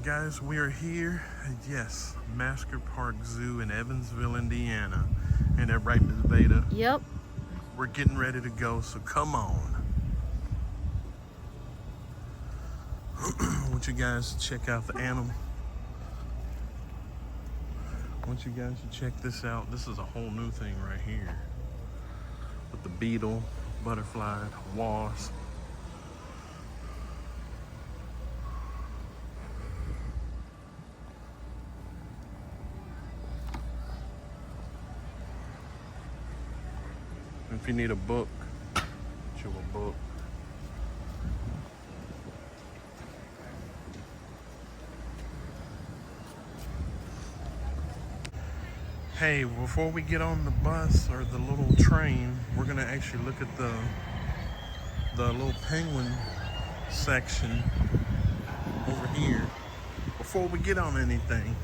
Guys, we are here at, yes, Mesker Park Zoo in Evansville, Indiana. Ain't that right, Miss Vada? Yep. We're getting ready to go, so come on. I want you guys to check out the animal. I want you guys to check this out. This is a whole new thing right here. With the beetle, butterfly, wasp. If you need a book, get you a book. Hey, before we get on the bus or the little train, we're gonna actually look at the little penguin section over here before we get on anything.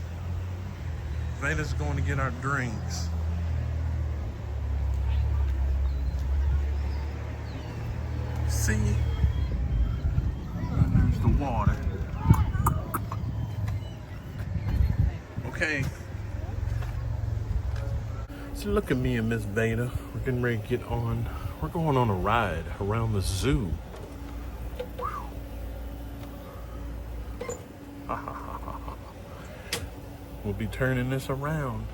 Vada's going to get our drinks. See? And there's the water. Okay. So look at me and Miss Vada. We're getting ready to get on. We're going on a ride around the zoo. We'll be turning this around.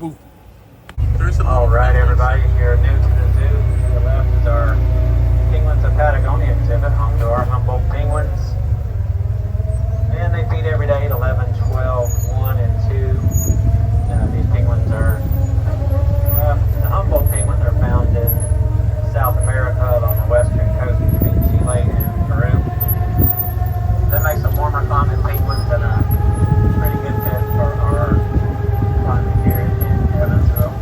Woo. All right, everybody, if you're new to the zoo, to the left is our Penguins of Patagonia exhibit, home to our Humboldt penguins. And they feed every day at 11, 12, 1, and 2. These penguins are, the Humboldt penguins are found in South America on the western coast between Chile and Peru. That makes them warmer climate penguins and a pretty good fit for our climate here in Evansville.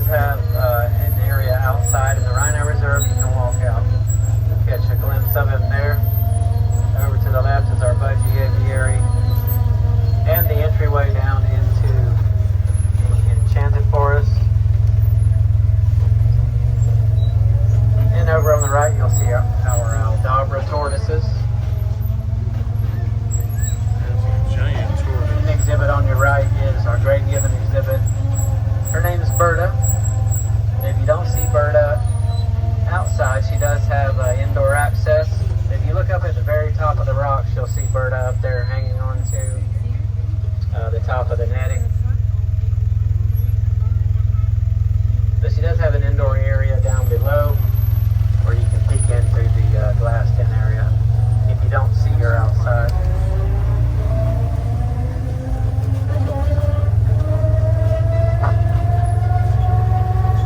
does have an area outside in the Rhino Reserve. You can walk out, catch a glimpse of him there. Over to the left is our budgie aviary and the entryway down into the Enchanted Forest. And over on the right, you'll see our Aldabra tortoises. There's a giant tortoise. An exhibit on your right is our Great Gibbon exhibit. Her name is Berta. And if you don't see Berta outside, she does have indoor access. If you look up at the very top of the rocks, you'll see Berta up there hanging on to the top of the netting. So she does have an indoor area down below where you can peek into the glass tin area if you don't see her outside.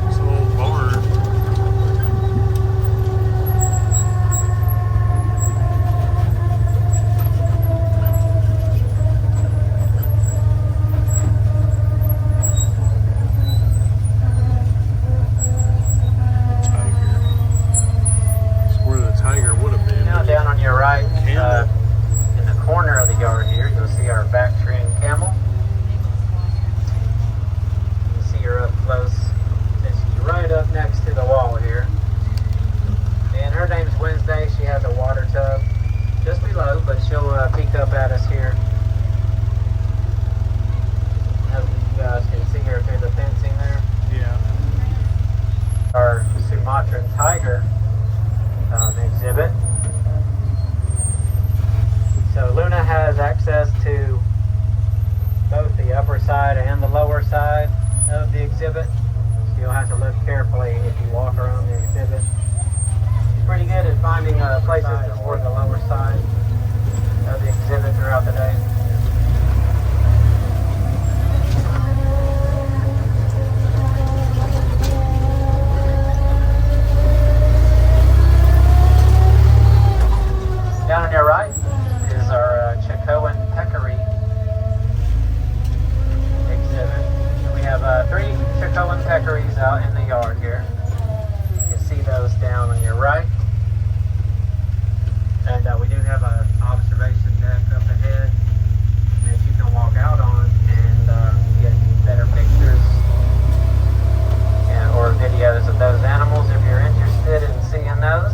It's a little barn. Tiger would have been. Now down on your right, Camel. in the corner of the yard here, you'll see our Bactrian camel. You can see her up close. She's right up next to the wall here. And her name's Wednesday. She has a water tub just below, but she'll peek up at us here. As you guys can see her through the fencing there. Yeah. Our Sumatran tiger exhibit. So Luna has access to both the upper side and the lower side of the exhibit. So you'll have to look carefully if you walk around the exhibit. She's pretty good at finding places toward the lower side of the exhibit throughout the day. Down on your right is our Chicoan peccary exhibit. And we have 3 Chicoan peccaries out in the yard here. You can see those down on your right. And we do have an observation deck up ahead that you can walk out on and get better pictures or videos of those animals if you're interested in seeing those.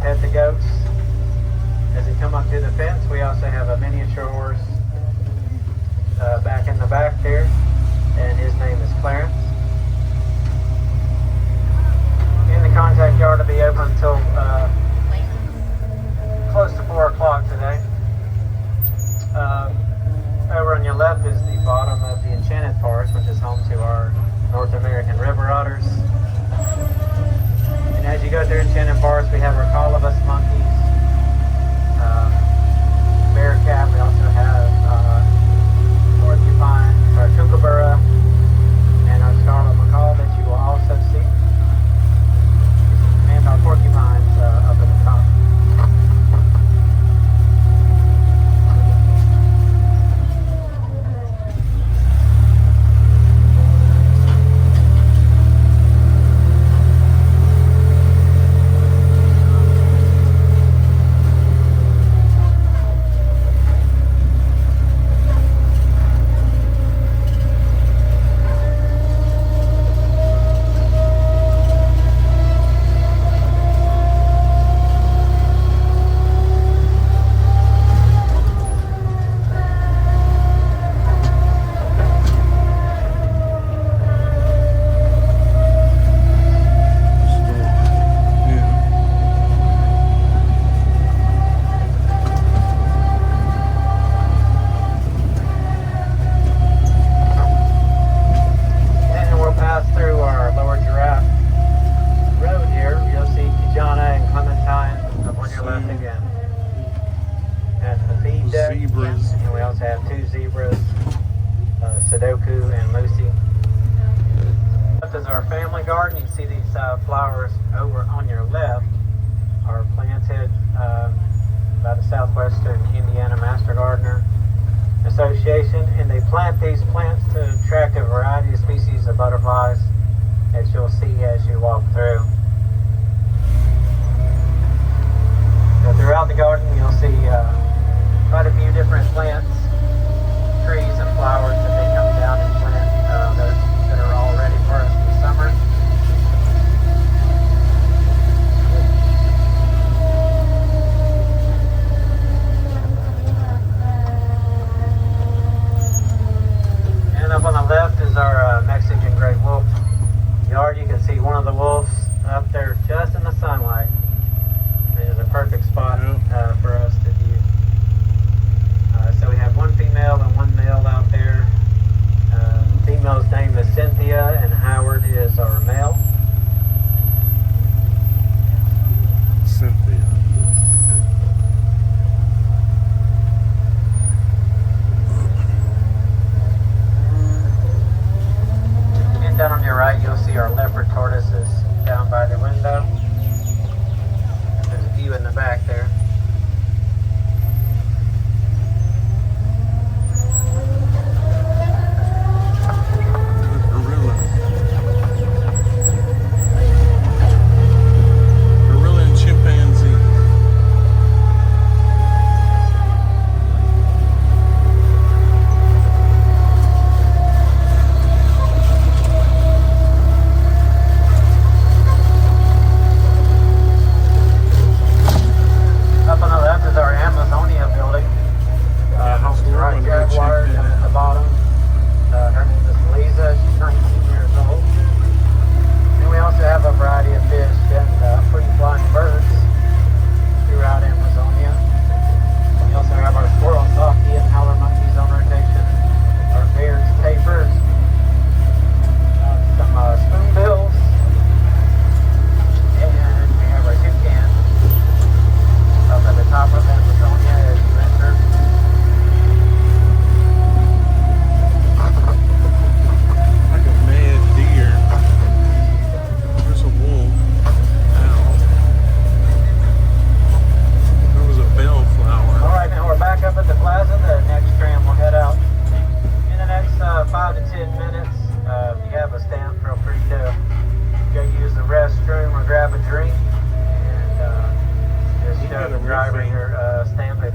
Pet the goats as they come up to the fence. We also have a miniature horse back in the back there, and his name is Clarence. And the contact yard will be open until close to 4 o'clock today. Over on your left is the bottom of the Enchanted Forest, which is home to our North American river otters. And as you go through Enchanted Forest, we have our colobus monkeys, bear cat. We also have porcupines, our kookaburra, and our scarlet macaw that you will also see, and our porcupines up at the top. garden, you see these flowers over on your left are planted by the Southwestern Indiana Master Gardener Association, and they plant these plants to attract a variety of species of butterflies that you'll see as you walk through. So throughout the garden you'll see quite a few different plants, trees and flowers that they come down and plant that are all ready for us for summer. And up on the left is our Mexican gray wolf yard. You can see one of the wolves up there just in the sunlight. It is a perfect spot for us to view. So we have one female and one male out there. Female's name is Cynthia and Howard is our male. Cynthia. And down on your right you'll see our leopard tortoises down by the window. There's a few in the back there. Driver here, stamp it.